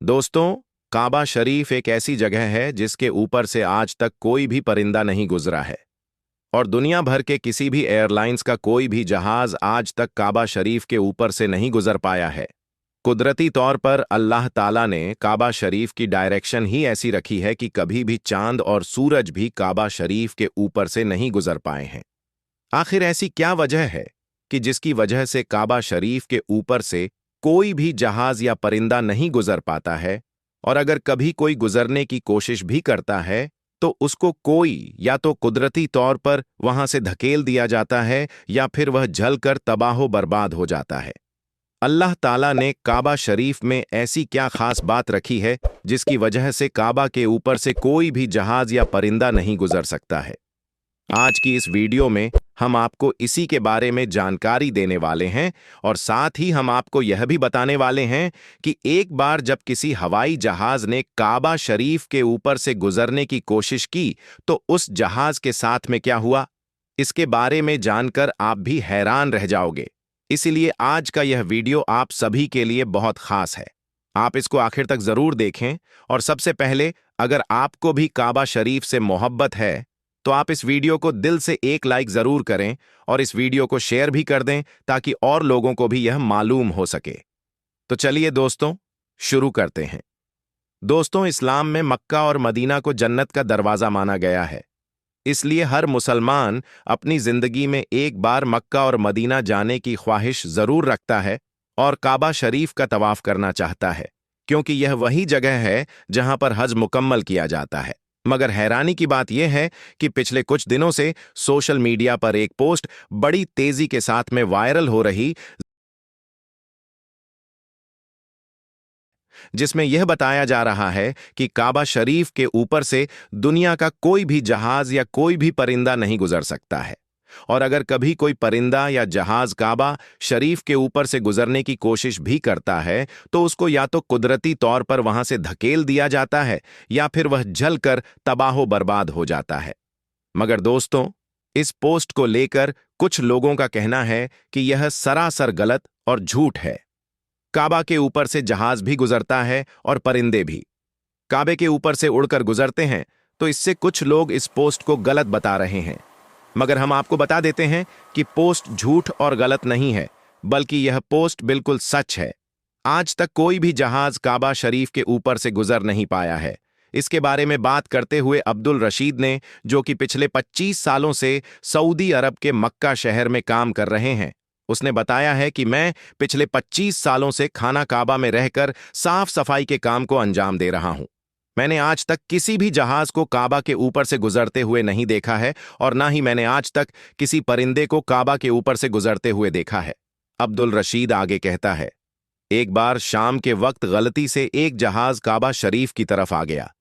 दोस्तों, काबा शरीफ एक ऐसी जगह है जिसके ऊपर से आज तक कोई भी परिंदा नहीं गुजरा है और दुनिया भर के किसी भी एयरलाइंस का कोई भी जहाज आज तक काबा शरीफ के ऊपर से नहीं गुजर पाया है। कुदरती तौर पर अल्लाह ताला ने काबा शरीफ की डायरेक्शन ही ऐसी रखी है कि कभी भी चांद और सूरज भी काबा शरीफ के ऊपर से नहीं गुजर पाए हैं। आखिर ऐसी क्या वजह है कि जिसकी वजह से काबा शरीफ के ऊपर से कोई भी जहाज या परिंदा नहीं गुजर पाता है, और अगर कभी कोई गुजरने की कोशिश भी करता है तो उसको कोई या तो कुदरती तौर पर वहां से धकेल दिया जाता है या फिर वह जलकर तबाहो बर्बाद हो जाता है। अल्लाह ताला ने काबा शरीफ में ऐसी क्या खास बात रखी है जिसकी वजह से काबा के ऊपर से कोई भी जहाज या परिंदा नहीं गुजर सकता है? आज की इस वीडियो में हम आपको इसी के बारे में जानकारी देने वाले हैं और साथ ही हम आपको यह भी बताने वाले हैं कि एक बार जब किसी हवाई जहाज ने काबा शरीफ के ऊपर से गुजरने की कोशिश की तो उस जहाज के साथ में क्या हुआ। इसके बारे में जानकर आप भी हैरान रह जाओगे। इसीलिए आज का यह वीडियो आप सभी के लिए बहुत खास है। आप इसको आखिर तक जरूर देखें। और सबसे पहले, अगर आपको भी काबा शरीफ से मोहब्बत है तो आप इस वीडियो को दिल से एक लाइक जरूर करें और इस वीडियो को शेयर भी कर दें ताकि और लोगों को भी यह मालूम हो सके। तो चलिए दोस्तों, शुरू करते हैं। दोस्तों, इस्लाम में मक्का और मदीना को जन्नत का दरवाजा माना गया है। इसलिए हर मुसलमान अपनी जिंदगी में एक बार मक्का और मदीना जाने की ख्वाहिश जरूर रखता है और काबा शरीफ का तवाफ करना चाहता है, क्योंकि यह वही जगह है जहां पर हज मुकम्मल किया जाता है। मगर हैरानी की बात यह है कि पिछले कुछ दिनों से सोशल मीडिया पर एक पोस्ट बड़ी तेजी के साथ में वायरल हो रही, जिसमें यह बताया जा रहा है कि काबा शरीफ के ऊपर से दुनिया का कोई भी जहाज या कोई भी परिंदा नहीं गुजर सकता है, और अगर कभी कोई परिंदा या जहाज काबा शरीफ के ऊपर से गुजरने की कोशिश भी करता है तो उसको या तो कुदरती तौर पर वहां से धकेल दिया जाता है या फिर वह जलकर तबाहो बर्बाद हो जाता है। मगर दोस्तों, इस पोस्ट को लेकर कुछ लोगों का कहना है कि यह सरासर गलत और झूठ है। काबा के ऊपर से जहाज भी गुजरता है और परिंदे भी काबे के ऊपर से उड़कर गुजरते हैं, तो इससे कुछ लोग इस पोस्ट को गलत बता रहे हैं। मगर हम आपको बता देते हैं कि पोस्ट झूठ और गलत नहीं है, बल्कि यह पोस्ट बिल्कुल सच है। आज तक कोई भी जहाज काबा शरीफ के ऊपर से गुजर नहीं पाया है। इसके बारे में बात करते हुए अब्दुल रशीद ने, जो कि पिछले 25 सालों से सऊदी अरब के मक्का शहर में काम कर रहे हैं, उसने बताया है कि मैं पिछले 25 सालों से खाना काबा में रहकर साफ सफाई के काम को अंजाम दे रहा हूं। मैंने आज तक किसी भी जहाज को काबा के ऊपर से गुजरते हुए नहीं देखा है और ना ही मैंने आज तक किसी परिंदे को काबा के ऊपर से गुजरते हुए देखा है। अब्दुल रशीद आगे कहता है, एक बार शाम के वक्त गलती से एक जहाज काबा शरीफ की तरफ आ गया,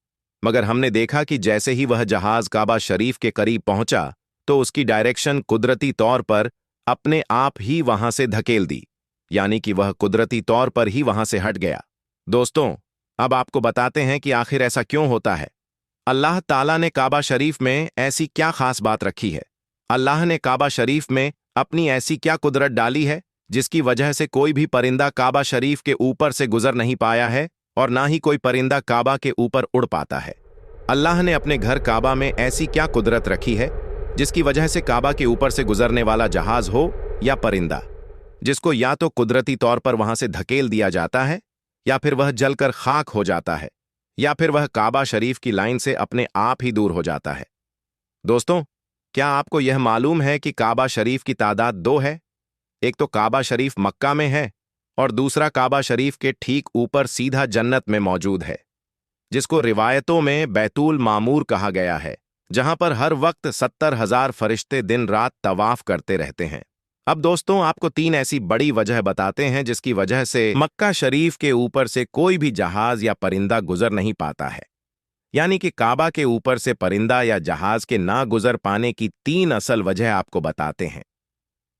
मगर हमने देखा कि जैसे ही वह जहाज काबा शरीफ के करीब पहुंचा तो उसकी डायरेक्शन कुदरती तौर पर अपने आप ही वहां से धकेल दी, यानी कि वह कुदरती तौर पर ही वहां से हट गया। दोस्तों, अब आपको बताते हैं कि आखिर ऐसा क्यों होता है। अल्लाह ताला ने काबा शरीफ में ऐसी क्या खास बात रखी है? अल्लाह ने काबा शरीफ में अपनी ऐसी क्या कुदरत डाली है जिसकी वजह से कोई भी परिंदा काबा शरीफ के ऊपर से गुजर नहीं पाया है और ना ही कोई परिंदा काबा के ऊपर उड़ पाता है? अल्लाह ने अपने घर काबा में ऐसी क्या कुदरत रखी है जिसकी वजह से काबा के ऊपर से गुजरने वाला जहाज हो या परिंदा, जिसको या तो कुदरती तौर पर वहां से धकेल दिया जाता है या फिर वह जलकर खाक हो जाता है या फिर वह काबा शरीफ की लाइन से अपने आप ही दूर हो जाता है? दोस्तों, क्या आपको यह मालूम है कि काबा शरीफ की तादाद 2 है? एक तो काबा शरीफ मक्का में है और दूसरा काबा शरीफ के ठीक ऊपर सीधा जन्नत में मौजूद है, जिसको रिवायतों में बैतुल मामूर कहा गया है, जहां पर हर वक्त 70,000 फरिश्ते दिन रात तवाफ करते रहते हैं। अब दोस्तों, आपको 3 ऐसी बड़ी वजह बताते हैं जिसकी वजह से मक्का शरीफ के ऊपर से कोई भी जहाज या परिंदा गुजर नहीं पाता है। यानी कि काबा के ऊपर से परिंदा या जहाज के ना गुजर पाने की 3 असल वजह आपको बताते हैं।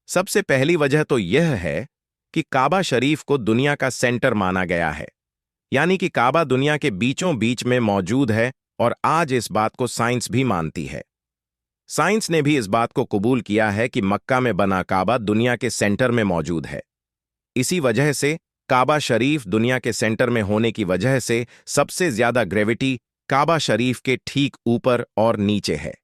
सबसे पहली वजह तो यह है कि काबा शरीफ को दुनिया का सेंटर माना गया है, यानी कि काबा दुनिया के बीचों बीच में मौजूद है और आज इस बात को साइंस भी मानती है। साइंस ने भी इस बात को कबूल किया है कि मक्का में बना काबा दुनिया के सेंटर में मौजूद है। इसी वजह से काबा शरीफ दुनिया के सेंटर में होने की वजह से सबसे ज्यादा ग्रेविटी काबा शरीफ के ठीक ऊपर और नीचे है,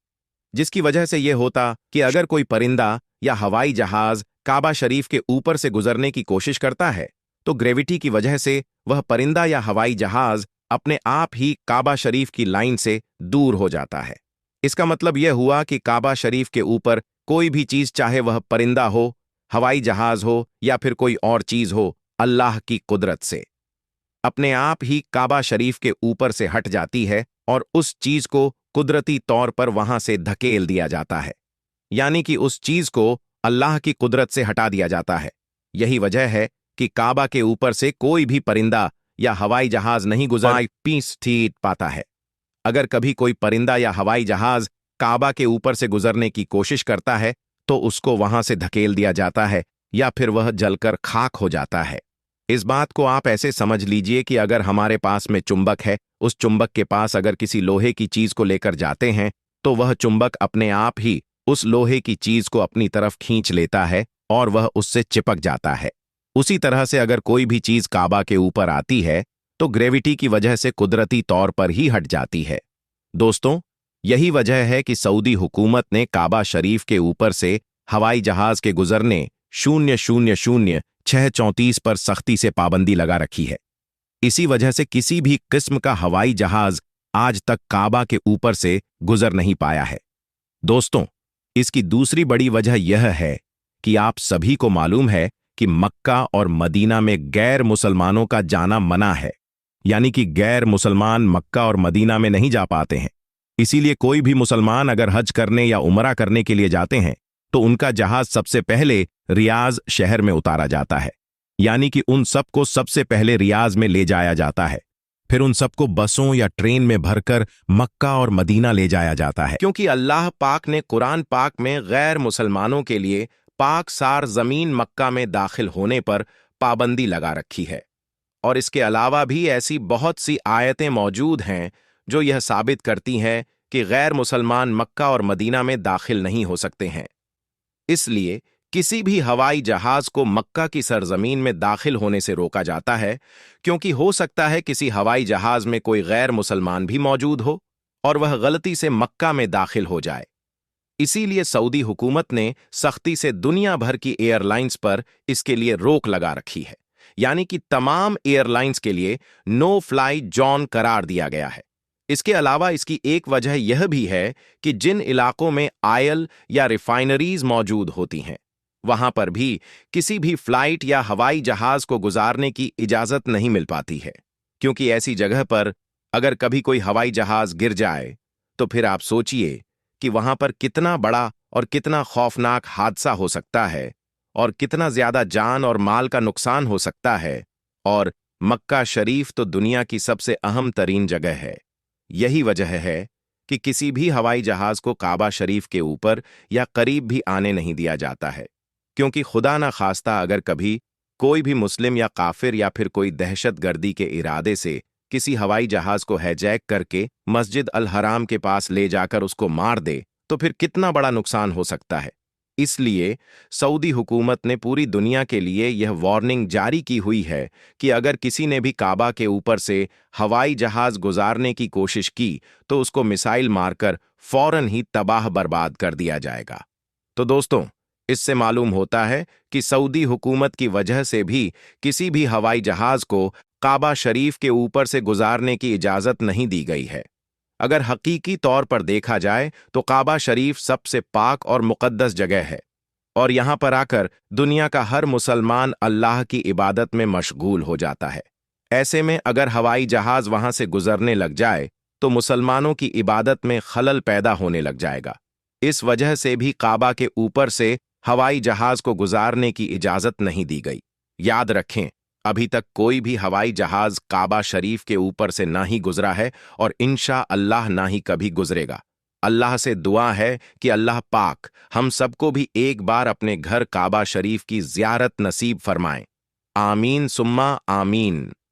जिसकी वजह से यह होता कि अगर कोई परिंदा या हवाई जहाज काबा शरीफ के ऊपर से गुजरने की कोशिश करता है तो ग्रेविटी की वजह से वह परिंदा या हवाई जहाज अपने आप ही काबा शरीफ की लाइन से दूर हो जाता है। इसका मतलब यह हुआ कि काबा शरीफ के ऊपर कोई भी चीज, चाहे वह परिंदा हो, हवाई जहाज हो या फिर कोई और चीज हो, अल्लाह की कुदरत से अपने आप ही काबा शरीफ के ऊपर से हट जाती है और उस चीज को कुदरती तौर पर वहां से धकेल दिया जाता है, यानी कि उस चीज को अल्लाह की कुदरत से हटा दिया जाता है। यही वजह है कि काबा के ऊपर से कोई भी परिंदा या हवाई जहाज नहीं गुजर पाता है। अगर कभी कोई परिंदा या हवाई जहाज काबा के ऊपर से गुजरने की कोशिश करता है तो उसको वहां से धकेल दिया जाता है या फिर वह जलकर खाक हो जाता है। इस बात को आप ऐसे समझ लीजिए कि अगर हमारे पास में चुंबक है, उस चुंबक के पास अगर किसी लोहे की चीज को लेकर जाते हैं तो वह चुंबक अपने आप ही उस लोहे की चीज को अपनी तरफ खींच लेता है और वह उससे चिपक जाता है। उसी तरह से अगर कोई भी चीज काबा के ऊपर आती है तो ग्रेविटी की वजह से कुदरती तौर पर ही हट जाती है। दोस्तों, यही वजह है कि सऊदी हुकूमत ने काबा शरीफ के ऊपर से हवाई जहाज के गुजरने 000634 पर सख्ती से पाबंदी लगा रखी है। इसी वजह से किसी भी किस्म का हवाई जहाज आज तक काबा के ऊपर से गुजर नहीं पाया है। दोस्तों, इसकी दूसरी बड़ी वजह यह है कि आप सभी को मालूम है कि मक्का और मदीना में गैर मुसलमानों का जाना मना है, यानी कि गैर मुसलमान मक्का और मदीना में नहीं जा पाते हैं। इसीलिए कोई भी मुसलमान अगर हज करने या उमरा करने के लिए जाते हैं तो उनका जहाज सबसे पहले रियाज शहर में उतारा जाता है, यानी कि उन सबको सबसे पहले रियाज में ले जाया जाता है, फिर उन सबको बसों या ट्रेन में भरकर मक्का और मदीना ले जाया जाता है, क्योंकि अल्लाह पाक ने कुरान पाक में गैर मुसलमानों के लिए पाक सार जमीन मक्का में दाखिल होने पर पाबंदी लगा रखी है। और इसके अलावा भी ऐसी बहुत सी आयतें मौजूद हैं जो यह साबित करती हैं कि गैर मुसलमान मक्का और मदीना में दाखिल नहीं हो सकते हैं। इसलिए किसी भी हवाई जहाज को मक्का की सरजमीन में दाखिल होने से रोका जाता है, क्योंकि हो सकता है किसी हवाई जहाज में कोई गैर मुसलमान भी मौजूद हो और वह गलती से मक्का में दाखिल हो जाए। इसीलिए सऊदी हुकूमत ने सख्ती से दुनिया भर की एयरलाइंस पर इसके लिए रोक लगा रखी है, यानी कि तमाम एयरलाइंस के लिए नो फ्लाई जॉन करार दिया गया है। इसके अलावा इसकी एक वजह यह भी है कि जिन इलाकों में आयल या रिफाइनरीज मौजूद होती हैं वहां पर भी किसी भी फ्लाइट या हवाई जहाज को गुजारने की इजाजत नहीं मिल पाती है, क्योंकि ऐसी जगह पर अगर कभी कोई हवाई जहाज गिर जाए तो फिर आप सोचिए कि वहां पर कितना बड़ा और कितना खौफनाक हादसा हो सकता है और कितना ज्यादा जान और माल का नुकसान हो सकता है। और मक्का शरीफ तो दुनिया की सबसे अहम तरीन जगह है। यही वजह है कि किसी भी हवाई जहाज को काबा शरीफ के ऊपर या करीब भी आने नहीं दिया जाता है, क्योंकि खुदा ना खास्ता अगर कभी कोई भी मुस्लिम या काफिर या फिर कोई दहशतगर्दी के इरादे से किसी हवाई जहाज को हाईजैक करके मस्जिद अल हराम के पास ले जाकर उसको मार दे तो फिर कितना बड़ा नुकसान हो सकता है। इसलिए सऊदी हुकूमत ने पूरी दुनिया के लिए यह वार्निंग जारी की हुई है कि अगर किसी ने भी काबा के ऊपर से हवाई जहाज गुजारने की कोशिश की तो उसको मिसाइल मारकर फौरन ही तबाह बर्बाद कर दिया जाएगा। तो दोस्तों, इससे मालूम होता है कि सऊदी हुकूमत की वजह से भी किसी भी हवाई जहाज को काबा शरीफ के ऊपर से गुजारने की इजाजत नहीं दी गई है। अगर हकीकी तौर पर देखा जाए तो काबा शरीफ सबसे पाक और मुकद्दस जगह है और यहां पर आकर दुनिया का हर मुसलमान अल्लाह की इबादत में मशगूल हो जाता है। ऐसे में अगर हवाई जहाज वहां से गुजरने लग जाए तो मुसलमानों की इबादत में खलल पैदा होने लग जाएगा। इस वजह से भी काबा के ऊपर से हवाई जहाज को गुजारने की इजाजत नहीं दी गई। याद रखें, अभी तक कोई भी हवाई जहाज काबा शरीफ के ऊपर से ना ही गुजरा है और इंशा अल्लाह ना ही कभी गुजरेगा। अल्लाह से दुआ है कि अल्लाह पाक हम सबको भी एक बार अपने घर काबा शरीफ की ज़ियारत नसीब फरमाएं। आमीन सुम्मा आमीन।